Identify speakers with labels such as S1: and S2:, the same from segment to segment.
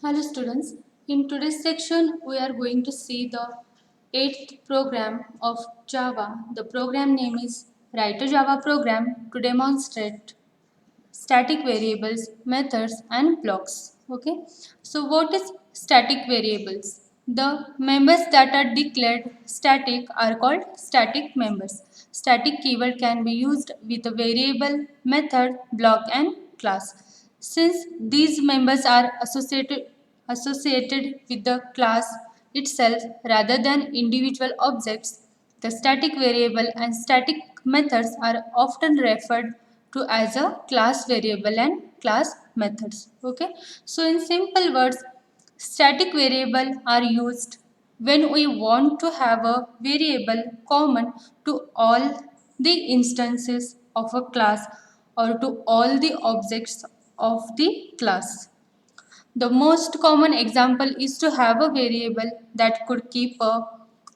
S1: Hello students, in today's section we are going to see the 8th program of Java. The program name is Write a Java program to demonstrate static variables, methods and blocks. Okay, so what is static variables? The members that are declared static are called static members. Static keyword can be used with a variable, method, block and class. Since these members are associated with the class itself rather than individual objects, the static variable and static methods are often referred to as a class variable and class methods. Okay, so in simple words, static variable are used when we want to have a variable common to all the instances of a class or to all the objects of the class. The most common example is to have a variable that could keep a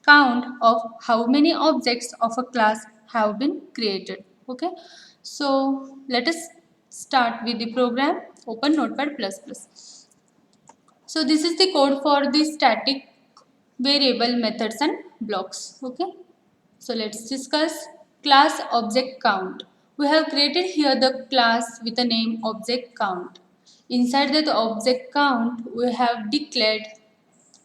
S1: count of how many objects of a class have been created. Okay, so let us start with the program. Open Notepad++. So this is the code for the static variable methods and blocks. Okay, so let's discuss class object count. We have created here the class with the name object count. Inside the object count, we have declared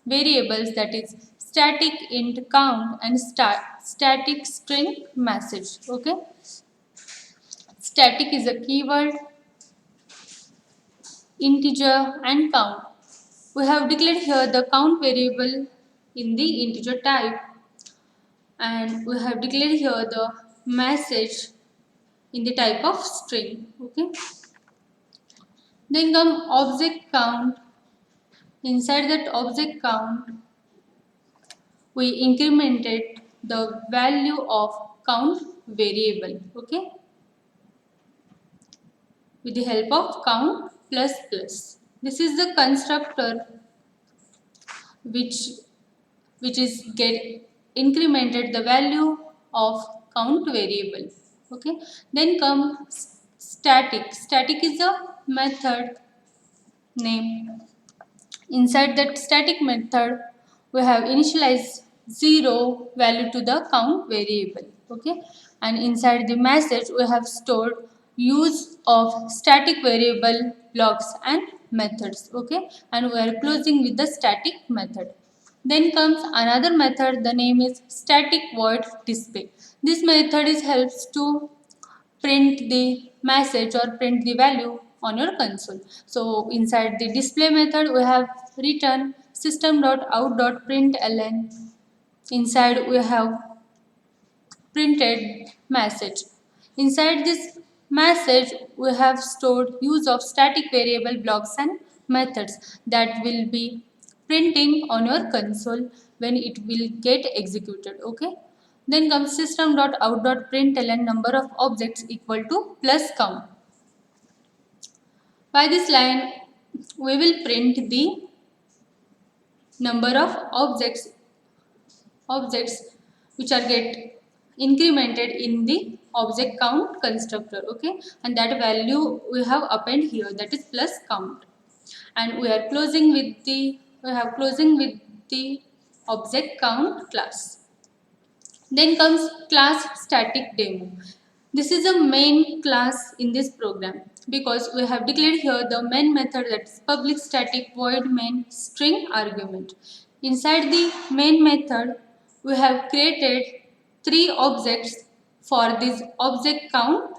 S1: variables, that is static int count and static string message. Okay, static is a keyword, integer and count. We have declared here the count variable in the integer type, and we have declared here the message in the type of string. Okay, then come object count. Inside that object count, we incremented the value of count variable. Okay, with the help of count plus plus. This is the constructor which is get incremented the value of count variable. Okay, then comes static is a method name. Inside that static method, we have initialized 0 value to the count variable. Okay, and inside the message we have stored use of static variable, blocks and methods. Okay, and we are closing with the static method. Then comes another method, the name is static void display. This method is helps to print the message or print the value on your console. So inside the display method, we have written system.out.println. Inside we have printed message. Inside this message, we have stored use of static variable, blocks and methods that will be printing on your console when it will get executed. Okay, then comes system.out.println number of objects equal to plus count. By this line, we will print the number of objects which are get incremented in the object count constructor. Okay, and that value we have append here, that is plus count, and we are closing with the object count class. Then comes class static demo. This is a main class in this program because we have declared here the main method, that is public static void main string argument. Inside the main method, we have created 3 objects for this object count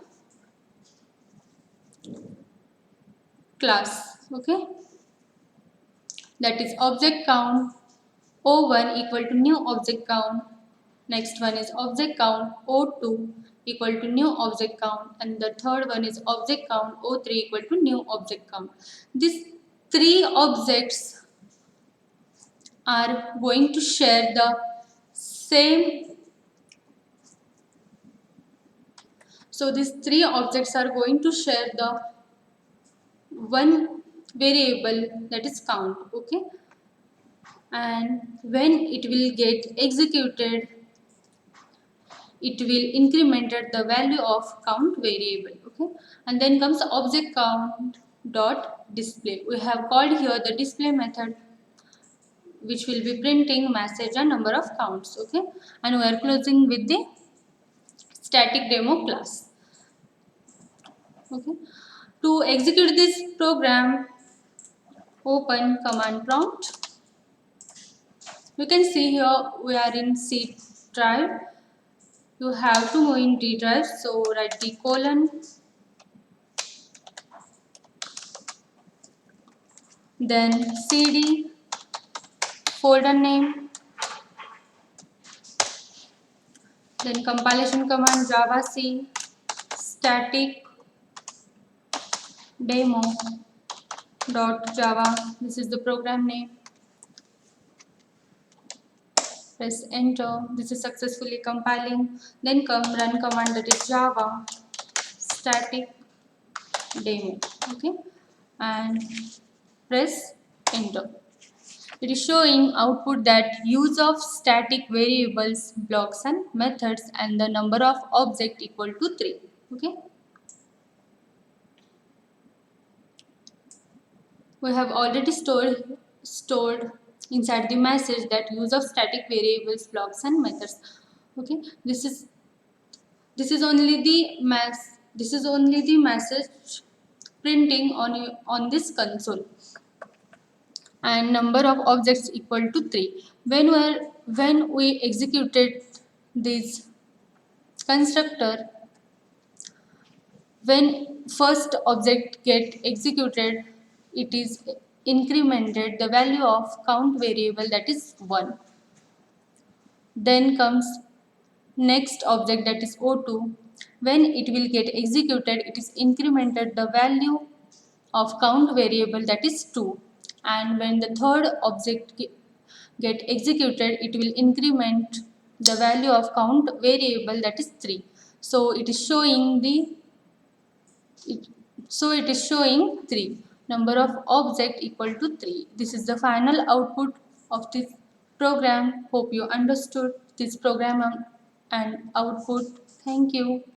S1: class. Okay, that is object count O1 equal to new object count. Next one is object count O2 equal to new object count, and the third one is object count O3 equal to new object count. These 3 objects are going to share the same. So these 3 objects are going to share the one variable, that is count. Okay, and when it will get executed, it will incremented the value of count variable. Okay, and then comes object count dot display. We have called here the display method, which will be printing message and number of counts. Okay, and we are closing with the static demo class. Okay, to execute this program, open command prompt. You can see here we are in C drive. You have to move in D drive, so write the colon, then cd, folder name, then compilation command javac static demo .java. This is the program name. Press enter. This is successfully compiling. Then come run command, that is java static demo. Okay, and press enter. It is showing output that use of static variables, blocks and methods and the number of objects equal to 3. Okay. We have already stored inside the message that use of static variables, blocks and methods. Okay. This is only the message printing on this console, and number of objects equal to 3. When we executed this constructor, when first object get executed, it is incremented the value of count variable, that is 1. Then comes next object, that is O2. When it will get executed, it is incremented the value of count variable, that is 2. And when the third object get executed, it will increment the value of count variable, that is 3. So it is showing it is showing 3. Number of object equal to 3. This is the final output of this program. Hope you understood this program and output. Thank you.